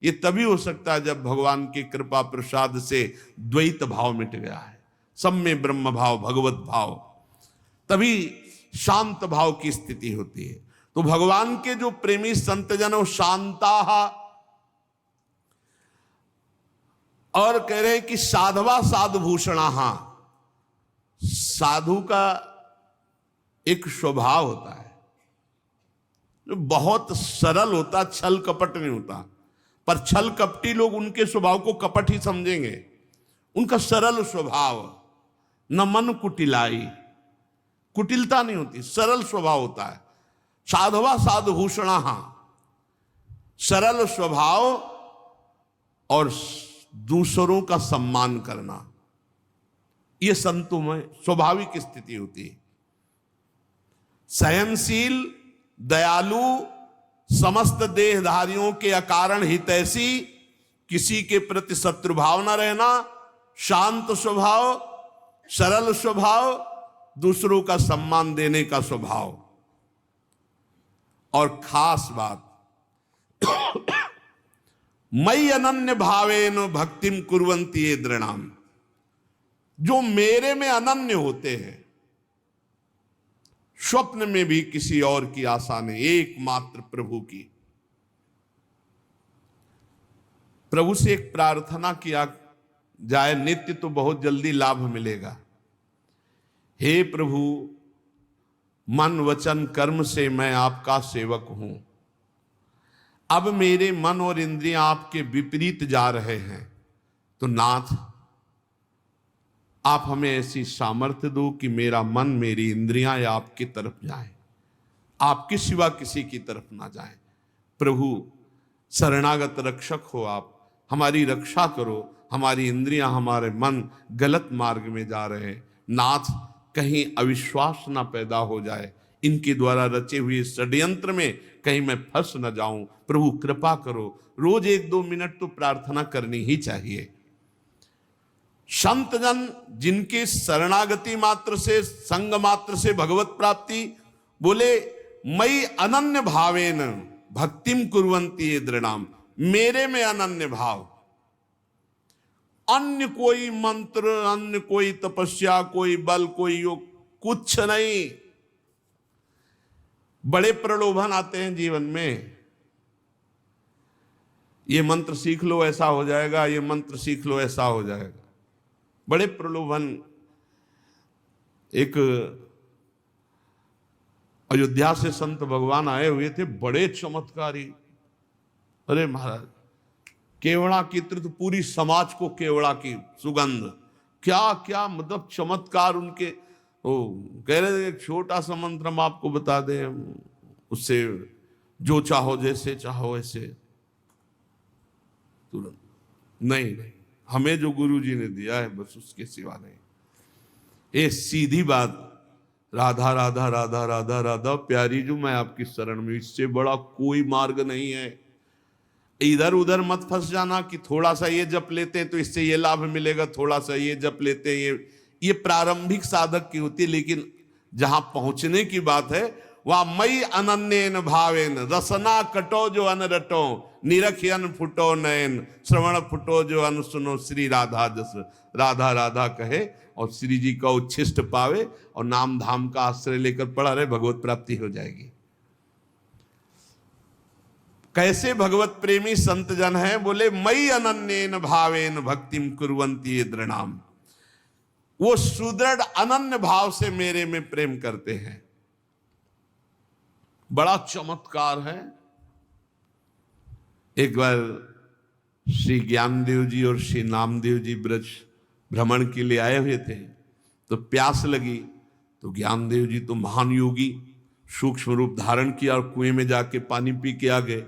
ये तभी हो सकता है जब भगवान की कृपा प्रसाद से द्वैत भाव मिट गया है, सब में ब्रह्म भाव, भगवत भाव, तभी शांत भाव की स्थिति होती है। तो भगवान के जो प्रेमी संतजन वो शांता, और कह रहे हैं कि साधवा साधुभूषणा, साधु का एक स्वभाव होता है जो बहुत सरल होता, छल कपट नहीं होता। पर छल कपटी लोग उनके स्वभाव को कपट ही समझेंगे। उनका सरल स्वभाव, न मन कुटिलाई, कुटिलता नहीं होती, सरल स्वभाव होता है। साधवा साधुभूषणा, सरल स्वभाव और दूसरों का सम्मान करना, यह संतों में स्वाभाविक स्थिति होती है। सहनशील, दयालु, समस्त देहधारियों के अकारण हितैषी, किसी के प्रति शत्रुभाव न रहना, शांत स्वभाव, सरल स्वभाव, दूसरों का सम्मान देने का स्वभाव। और खास बात, मई अनन्य भावेन भक्तिम कुर्वन्ति ये दृणाम, जो मेरे में अनन्य होते हैं, स्वप्न में भी किसी और की आशा नहीं, एकमात्र प्रभु की। प्रभु से एक प्रार्थना किया जाए नित्य तो बहुत जल्दी लाभ मिलेगा। हे प्रभु, मन वचन कर्म से मैं आपका सेवक हूं, अब मेरे मन और इंद्रियां आपके विपरीत जा रहे हैं, तो नाथ आप हमें ऐसी सामर्थ्य दो कि मेरा मन, मेरी इंद्रियां आपकी तरफ जाएं, आपके सिवा किसी की तरफ ना जाएं। प्रभु शरणागत रक्षक हो, आप हमारी रक्षा करो। हमारी इंद्रियां, हमारे मन गलत मार्ग में जा रहे हैं, नाथ कहीं अविश्वास ना पैदा हो जाए, इनके द्वारा रचे हुए षड्यंत्र में कहीं मैं फंस न जाऊं। प्रभु कृपा करो। रोज 1-2 मिनट तो प्रार्थना करनी ही चाहिए। संतजन जिनके शरणागति मात्र से, संग मात्र से भगवत प्राप्ति, बोले मई अनन्य भावेन भक्तिम कुर्वन्ति ये दृणाम, मेरे में अनन्य भाव, अन्य कोई मंत्र, अन्य कोई तपस्या, कोई बल, कोई योग, कुछ नहीं। बड़े प्रलोभन आते हैं जीवन में, ये मंत्र सीख लो ऐसा हो जाएगा, ये मंत्र सीख लो ऐसा हो जाएगा, बड़े प्रलोभन। एक अयोध्या से संत भगवान आए हुए थे, बड़े चमत्कारी। अरे महाराज, केवड़ा की तो पूरी समाज को केवड़ा की सुगंध, क्या क्या मतलब चमत्कार उनके। वो कह रहे थे एक छोटा सा मंत्र हम आपको बता दें, उससे जो चाहो जैसे चाहो ऐसे, तुरंत। नहीं, हमें जो गुरु जी ने दिया है बस उसके सिवा नहीं। ये सीधी बात, राधा राधा राधा राधा राधा प्यारी जो मैं आपकी शरण में, इससे बड़ा कोई मार्ग नहीं है। इधर उधर मत फंस जाना कि थोड़ा सा ये जप लेते हैं तो इससे ये लाभ मिलेगा, थोड़ा सा ये जप लेते हैं, ये प्रारंभिक साधक की होती है। लेकिन जहां पहुंचने की बात है वहां मई अनन्येन भावेन रसना कटो जो अन रटो, निरखियन फुटो नयन, श्रवण फुटो जो अन सुनो, श्री राधा जस राधा राधा कहे और श्री जी का उच्छिष्ट पावे और नाम धाम का आश्रय लेकर पढ़ा रहे, भगवत प्राप्ति हो जाएगी। कैसे भगवत प्रेमी संत जन है, बोले मई अनन्येन भावेन भक्तिम कुर्वन्ति ये दृणाम, वो सुदृढ़ अनन्य भाव से मेरे में प्रेम करते हैं। बड़ा चमत्कार है। एक बार श्री ज्ञानदेव जी और श्री नामदेव जी ब्रज भ्रमण के लिए आए हुए थे, तो प्यास लगी, तो ज्ञानदेव जी तो महान योगी, सूक्ष्म रूप धारण किया और कुएं में जाके पानी पी के आ गए।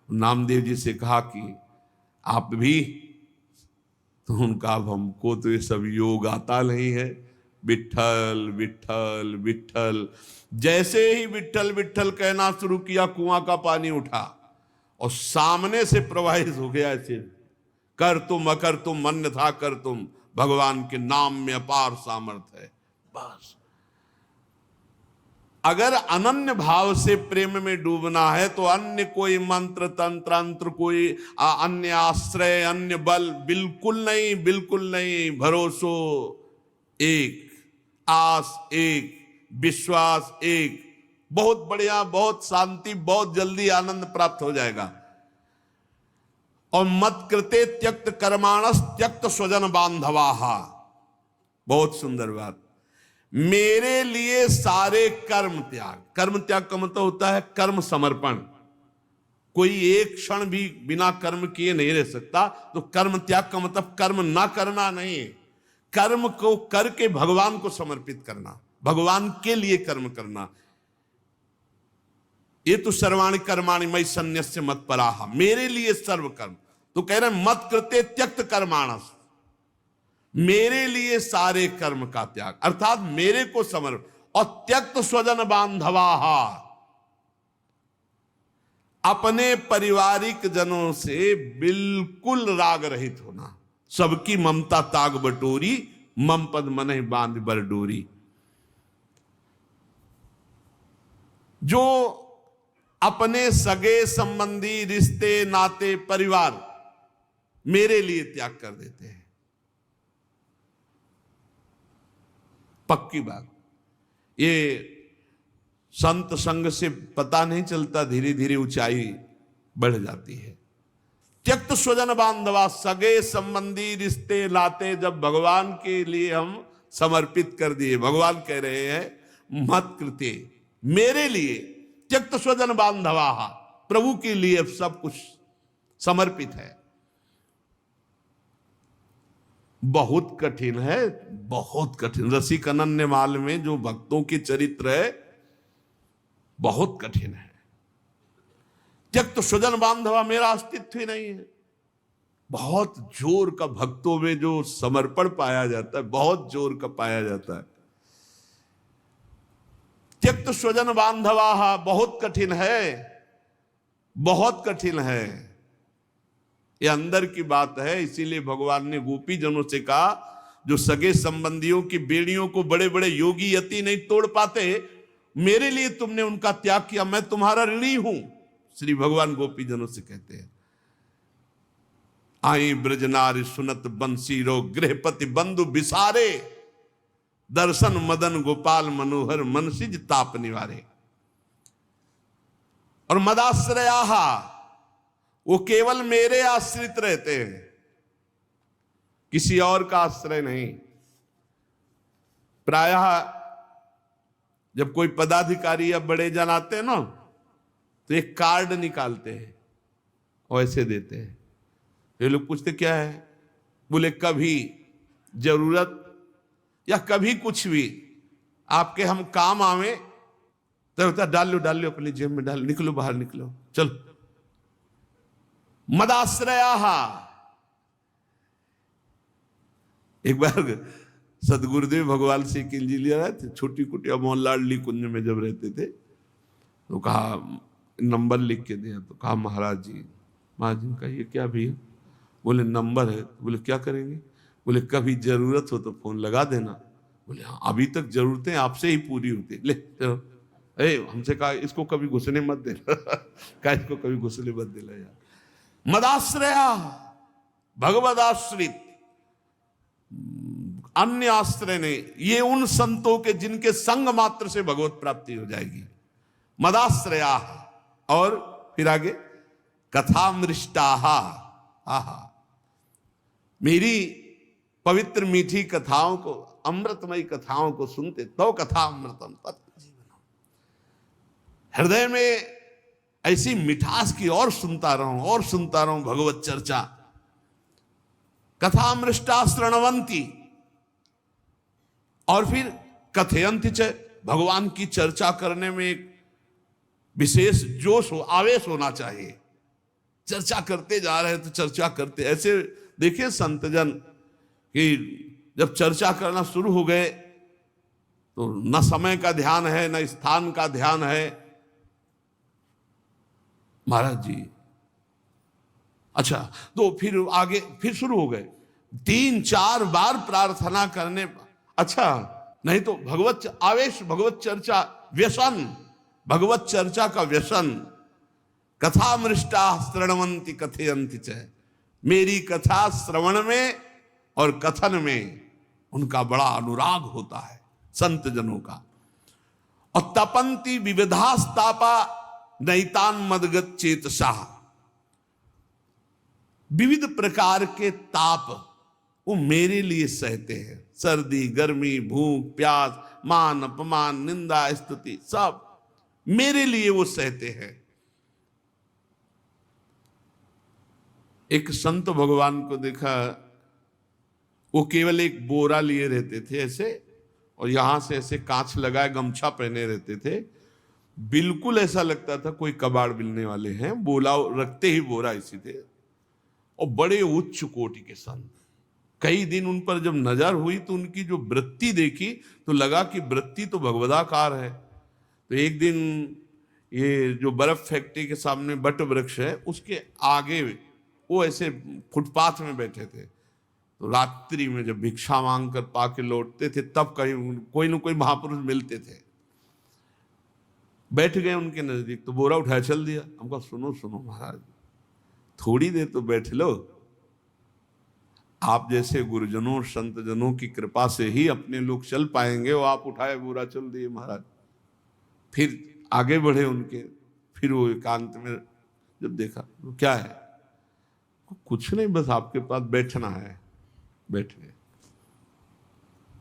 नामदेव जी से कहा कि आप भी, तो उनका अब हमको तो ये सब योग आता नहीं है, विठ्ठल विठ्ठल विठ्ठल। जैसे ही विठ्ठल विठ्ठल कहना शुरू किया, कुआं का पानी उठा और सामने से प्रवाहित हो गया। ऐसे कर तुम अकर तुम मन्य था कर तुम, भगवान के नाम में अपार सामर्थ्य है। बस अगर अनन्य भाव से प्रेम में डूबना है तो अन्य कोई मंत्र तंत्र कोई अन्य आश्रय अन्य बल बिल्कुल नहीं, बिल्कुल नहीं। भरोसो एक, आस एक, विश्वास एक, बहुत बढ़िया, बहुत शांति, बहुत जल्दी आनंद प्राप्त हो जाएगा। और मत कृते त्यक्त कर्माणस त्यक्त स्वजन बांधवाहा, बहुत सुंदर बात। मेरे लिए सारे कर्म त्याग, कर्म त्याग का मतलब होता है कर्म समर्पण। कोई एक क्षण भी बिना कर्म किए नहीं रह सकता, तो कर्म त्याग का मतलब कर्म ना करना नहीं है, कर्म को करके भगवान को समर्पित करना, भगवान के लिए कर्म करना। ये तो सर्वाणि कर्माणि मयि सन्न्यस्य मत्पराः, मेरे लिए सर्व कर्म। तो कह रहे मत कृते त्यक्त कर्माणस, मेरे लिए सारे कर्म का त्याग, अर्थात मेरे को समर्पण। और त्यक्त स्वजन बांधवाहा, अपने पारिवारिक जनों से बिल्कुल राग रहित होना। सबकी ममता ताग बटोरी, मम पद मनहि बांध बर डोरी। जो अपने सगे संबंधी रिश्ते नाते परिवार मेरे लिए त्याग कर देते हैं, पक्की बात। ये संत संग से पता नहीं चलता, धीरे धीरे ऊंचाई बढ़ जाती है। त्यक्त स्वजन बांधवा, सगे संबंधी रिश्ते लाते जब भगवान के लिए हम समर्पित कर दिए, भगवान कह रहे हैं मत कृते, मेरे लिए त्यक्त स्वजन बांधवा, प्रभु के लिए सब कुछ समर्पित है। बहुत कठिन है, बहुत कठिन। रसिक अनन्य माल में जो भक्तों के चरित्र है बहुत कठिन है। त्यक्त स्वजन बांधवा, मेरा अस्तित्व ही नहीं है। बहुत जोर का भक्तों में जो समर्पण पाया जाता है, बहुत जोर का पाया जाता है। त्यक्त स्वजन बांधवा बहुत कठिन है, बहुत कठिन है। ये अंदर की बात है। इसीलिए भगवान ने गोपी जनों से कहा, जो सगे संबंधियों की बेड़ियों को बड़े बड़े योगी यति नहीं तोड़ पाते, मेरे लिए तुमने उनका त्याग किया, मैं तुम्हारा ऋणी हूं। श्री भगवान गोपी जनों से कहते हैं, आई ब्रजनारी सुनत बंसी रो, गृहपति बंधु बिसारे, दर्शन मदन गोपाल मनोहर, मनसिज ताप निवारे। और मदाश्रयाहा, वो केवल मेरे आश्रित रहते हैं, किसी और का आश्रय नहीं। प्रायः जब कोई पदाधिकारी या बड़े जन आते हैं ना, तो एक कार्ड निकालते हैं और ऐसे देते हैं। ये लोग पूछते क्या है, बोले कभी जरूरत या कभी कुछ भी आपके हम काम आवे तो होता, डाल लो अपनी जेब में, डाल, निकलो बाहर, निकलो, चलो। मदाश्रयाहा। एक बार सदगुरुदेव भगवान से एक इंजीनियर आए थे, छोटी कुटिया मोहनलाडली कुंज में जब रहते थे, तो कहा नंबर लिख के दिया। तो कहा महाराज जी, महाराज जी का ये क्या भी है? बोले नंबर है। बोले क्या करेंगे? बोले कभी जरूरत हो तो फोन लगा देना। बोले हाँ, अभी तक जरूरतें आपसे ही पूरी होती, ले चलो। हमसे कहा इसको कभी घुसने मत देना कहा इसको कभी घुसने मत देना यार। मदाश्रया, भगवदाश्रित, अन्य आश्रय नहीं। ये उन संतों के जिनके संग मात्र से भगवत प्राप्ति हो जाएगी। मदाश्रया। और फिर आगे कथामृष्टाहा, आहा, मेरी पवित्र मीठी कथाओं को, अमृतमयी कथाओं को सुनते तो कथा अमृतम तत् जीवनम, हृदय में ऐसी मिठास की और सुनता रहूं भगवत चर्चा। कथामृष्टा श्रणवंती, और फिर कथयंती च, भगवान की चर्चा करने में एक विशेष जोश हो, आवेश होना चाहिए। चर्चा करते जा रहे हैं तो चर्चा करते, ऐसे देखिए संतजन कि जब चर्चा करना शुरू हो गए तो न समय का ध्यान है न स्थान का ध्यान है। महाराज जी, अच्छा, तो फिर आगे फिर शुरू हो गए, 3-4 बार प्रार्थना करने। अच्छा, नहीं तो भगवत आवेश, भगवत चर्चा व्यसन, भगवत चर्चा का व्यसन। कथामृष्टा श्रवणवंती कथयंती च, मेरी कथा श्रवण में और कथन में उनका बड़ा अनुराग होता है संत जनों का। और तपंती विविधास्तापा नैतान मदगत चेतसा, विविध प्रकार के ताप वो मेरे लिए सहते हैं। सर्दी, गर्मी, भूख, प्यास, मान, अपमान, निंदा, स्तुति, सब मेरे लिए वो सहते हैं। एक संत भगवान को देखा, वो केवल एक बोरा लिए रहते थे ऐसे, और यहां से ऐसे कांच लगाए गमछा पहने रहते थे। बिल्कुल ऐसा लगता था कोई कबाड़ बिलने वाले हैं, बोला रखते ही बोरा इसी थे। और बड़े उच्च कोटि के संत। कई दिन उन पर जब नजर हुई तो उनकी जो वृत्ति देखी तो लगा कि वृत्ति तो भगवदाकार है। तो एक दिन ये जो बर्फ फैक्ट्री के सामने बट वृक्ष है उसके आगे वो ऐसे फुटपाथ में बैठे थे। तो रात्रि में जब भिक्षा मांग कर पाके लौटते थे तब कहीं कोई न कोई महापुरुष मिलते थे। बैठ गए उनके नजदीक तो बोरा उठाया चल दिया। हमको सुनो सुनो महाराज, थोड़ी देर तो बैठ लो, आप जैसे गुरुजनों और संत जनों की कृपा से ही अपने लोग चल पाएंगे। वो आप उठाए बोरा चल दिए महाराज। फिर आगे बढ़े उनके, फिर वो एकांत में जब देखा तो क्या है, कुछ नहीं, बस आपके पास बैठना है। बैठ गए।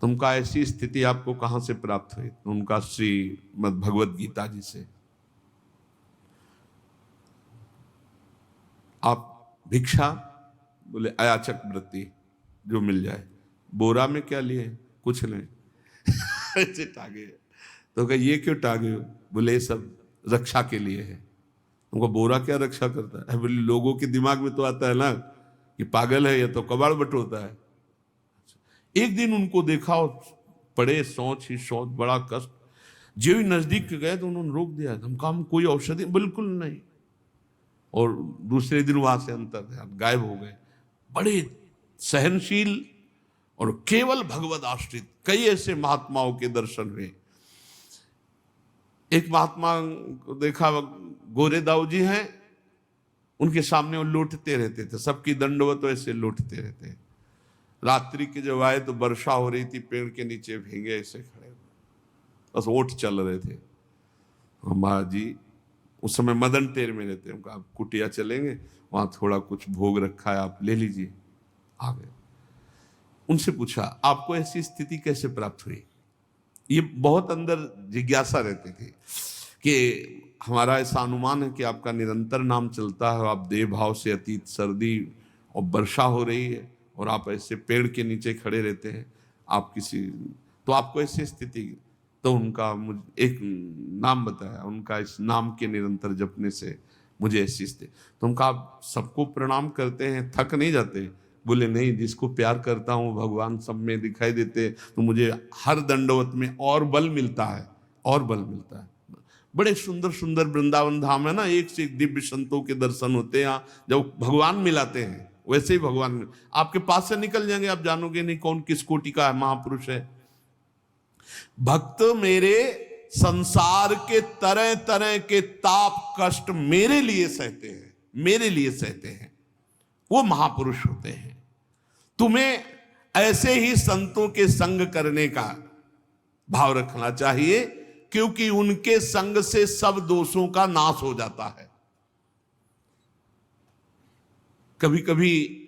तुमका ऐसी स्थिति आपको कहां से प्राप्त हुई? उनका श्रीमद् भगवद गीता जी से। आप भिक्षा, बोले अयाचक वृत्ति जो मिल जाए। बोरा में क्या लिए? कुछ नहीं। ऐसे टांगे। तो कहा ये क्यों टांगे हो? बोले सब रक्षा के लिए है। उनको बोरा क्या रक्षा करता है? बोले लोगों के दिमाग में तो आता है ना कि पागल है या तो कबाड़ बटोरता है। एक दिन उनको देखा और पड़े सोच ही सोच, बड़ा कष्ट। जो ही नजदीक गए तो उन्होंने रोक दिया। हम काम कोई औषधि? बिल्कुल नहीं। और दूसरे दिन वहां से अंतर गायब हो गए। बड़े सहनशील और केवल भगवद आश्रित कई ऐसे महात्माओं के दर्शन हुए। एक महात्मा को देखा, गोरे दाऊ जी हैं, उनके सामने वो लौटते रहते थे, सबकी दंडवत ऐसे लौटते रहते। रात्रि के जब आए तो वर्षा हो रही थी, पेड़ के नीचे भीगे ऐसे खड़े, बस ओट चल रहे थे। महाराज जी उस समय मदन टेर में रहते हैं। उनका आप कुटिया चलेंगे, वहां थोड़ा कुछ भोग रखा है, आप ले लीजिए। आ गए। उनसे पूछा आपको ऐसी स्थिति कैसे प्राप्त हुई? ये बहुत अंदर जिज्ञासा रहती थी कि हमारा ऐसा अनुमान है कि आपका निरंतर नाम चलता है, आप देह भाव से अतीत, सर्दी और वर्षा हो रही है और आप ऐसे पेड़ के नीचे खड़े रहते हैं, आप किसी, तो आपको ऐसी स्थिति? तो उनका मुझे एक नाम बताया, उनका इस नाम के निरंतर जपने से मुझे ऐसी स्थिति। तो उनका आप सबको प्रणाम करते हैं, थक नहीं जाते? बोले नहीं, जिसको प्यार करता हूँ भगवान सब में दिखाई देते, तो मुझे हर दंडवत में और बल मिलता है, और बल मिलता है। बड़े सुंदर सुंदर वृंदावन धाम है ना, एक से एक दिव्य संतों के दर्शन होते हैं। जब भगवान मिलाते हैं वैसे ही भगवान आपके पास से निकल जाएंगे, आप जानोगे नहीं कौन किस कोटि का है, महापुरुष है। भक्त मेरे संसार के तरह तरह के ताप कष्ट मेरे लिए सहते हैं, मेरे लिए सहते हैं, वो महापुरुष होते हैं। तुम्हें ऐसे ही संतों के संग करने का भाव रखना चाहिए, क्योंकि उनके संग से सब दोषों का नाश हो जाता है। कभी कभी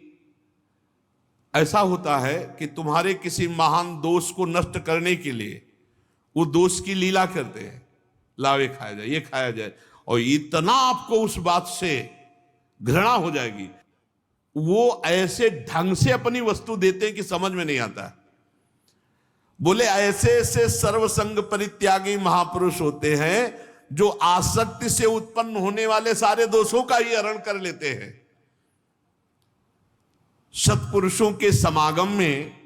ऐसा होता है कि तुम्हारे किसी महान दोष को नष्ट करने के लिए वो दोष की लीला करते हैं, लाओ ये खाया जाए, ये खाया जाए, और इतना आपको उस बात से घृणा हो जाएगी, वो ऐसे ढंग से अपनी वस्तु देते हैं कि समझ में नहीं आता है। बोले ऐसे ऐसे सर्वसंग परित्यागी महापुरुष होते हैं जो आसक्ति से उत्पन्न होने वाले सारे दोषों का ही हरण कर लेते हैं। सत्पुरुषों के समागम में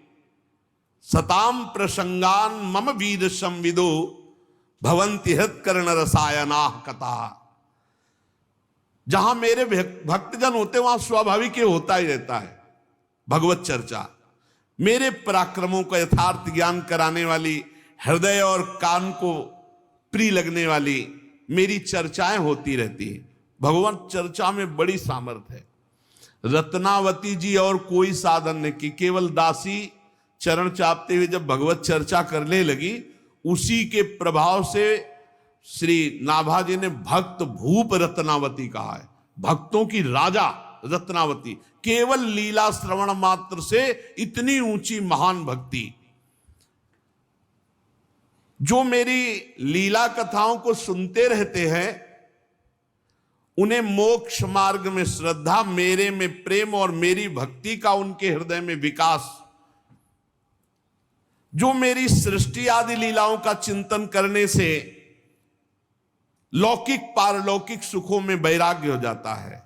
सताम प्रसंगान मम वीर संविदो भवंति हृत्कर्ण रसायना कथा। जहां मेरे भक्तजन होते वहां स्वाभाविक ही होता ही रहता है भगवत चर्चा। मेरे पराक्रमों का यथार्थ ज्ञान कराने वाली हृदय और कान को प्रिय लगने वाली मेरी चर्चाएं होती रहती है। भगवान चर्चा में बड़ी सामर्थ है। रत्नावती जी और कोई साधन नहीं की, केवल दासी चरण चापते हुए जब भगवत चर्चा करने लगी, उसी के प्रभाव से श्री नाभा जी ने भक्त भूप रत्नावती कहा है। भक्तों की राजा रत्नावती, केवल लीला श्रवण मात्र से इतनी ऊंची महान भक्ति। जो मेरी लीला कथाओं को सुनते रहते हैं, उन्हें मोक्ष मार्ग में श्रद्धा, मेरे में प्रेम और मेरी भक्ति का उनके हृदय में विकास, जो मेरी सृष्टि आदि लीलाओं का चिंतन करने से लौकिक पारलौकिक सुखों में वैराग्य हो जाता है।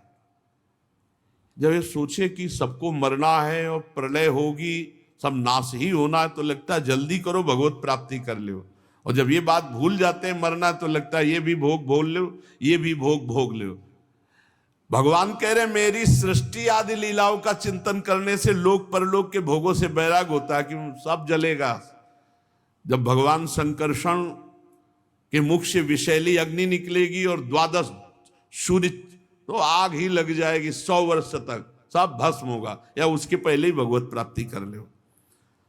जब ये सोचे कि सबको मरना है और प्रलय होगी, सब नाश ही होना है, तो लगता है जल्दी करो भगवत प्राप्ति कर लो। और जब ये बात भूल जाते हैं मरना, तो लगता है ये भी भोग भोग लो, ये भी भोग भोग लो। भगवान कह रहे मेरी सृष्टि आदि लीलाओं का चिंतन करने से लोक परलोक के भोगों से वैराग होता है कि सब जलेगा। जब भगवान संकर्षण के मुख से विषैली अग्नि निकलेगी और 12 सूर्य, तो आग ही लग जाएगी, 100 वर्ष तक सब भस्म होगा, या उसके पहले ही भगवत प्राप्ति कर लो।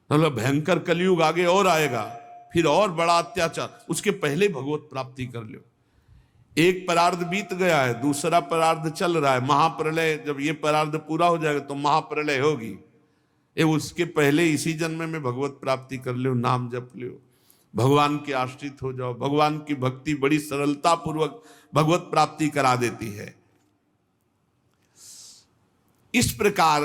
मतलब भयंकर कलयुग आगे और आएगा, फिर और बड़ा अत्याचार, उसके पहले भगवत प्राप्ति कर लो। एक परार्ध बीत गया है, दूसरा परार्ध चल रहा है, महाप्रलय। जब ये परार्ध पूरा हो जाएगा तो महाप्रलय होगी। ये उसके पहले इसी जन्म में भगवत प्राप्ति कर लो, नाम जप लो, भगवान के आश्रित हो जाओ। भगवान की भक्ति बड़ी सरलता पूर्वक भगवत प्राप्ति करा देती है। इस प्रकार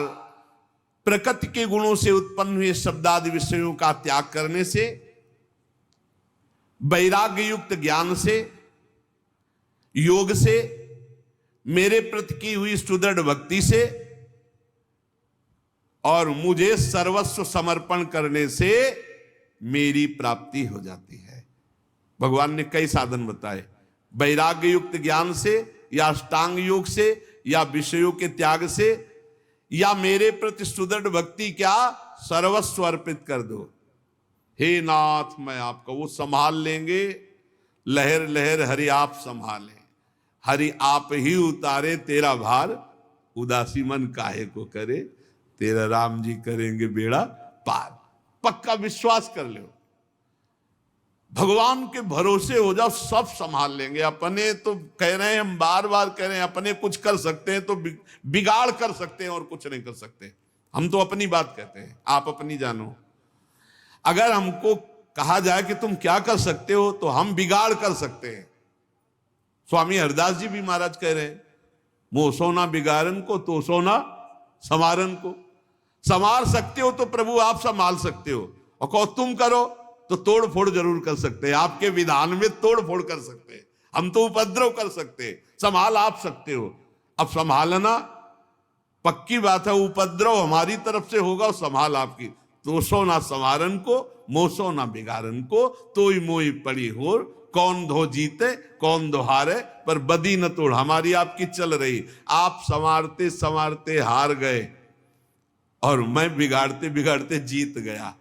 प्रकृति के गुणों से उत्पन्न हुए शब्दादि विषयों का त्याग करने से, वैराग्य युक्त ज्ञान से, योग से, मेरे प्रति की हुई सुदृढ़ भक्ति से और मुझे सर्वस्व समर्पण करने से मेरी प्राप्ति हो जाती है। भगवान ने कई साधन बताए, वैराग्य युक्त ज्ञान से, या अष्टांग योग से, या विषयों के त्याग से, या मेरे प्रति सुदृढ़ भक्ति, क्या सर्वस्व अर्पित कर दो। हे नाथ मैं आपका, वो संभाल लेंगे। लहर लहर हरि आप संभालें, हरि आप ही उतारे तेरा भार, उदासी मन काहे को करे, तेरा राम जी करेंगे बेड़ा पार। पक्का विश्वास कर लो, भगवान के भरोसे हो जाओ, सब संभाल लेंगे। अपने तो कह रहे हैं, हम बार बार कह रहे हैं, अपने कुछ कर सकते हैं तो बिगाड़ कर सकते हैं और कुछ नहीं कर सकते। हम तो अपनी बात कहते हैं, आप अपनी जानो। अगर हमको कहा जाए कि तुम क्या कर सकते हो, तो हम बिगाड़ कर सकते हैं। स्वामी हरदास जी भी महाराज कह रहे हैं, मोह सोना बिगाड़न को, तो सोना समारन को। संभाल सकते हो तो प्रभु आप संभाल सकते हो, और कहो तुम करो तो तोड़ फोड़ जरूर कर सकते हैं। आपके विधान में तोड़ फोड़ कर सकते हैं, हम तो उपद्रव कर सकते हैं, संभाल आप सकते हो। अब संभालना पक्की बात है, उपद्रव हमारी तरफ से होगा, संभाल आपकी। तो सो ना संवारन को, मोसो ना बिगाड़न को, तोई मोई पड़ी होर, कौन धो जीते कौन दो हारे, पर बदी न तोड़ हमारी आपकी चल रही। आप संवारते संवारते हार गए और मैं बिगाड़ते बिगाड़ते जीत गया।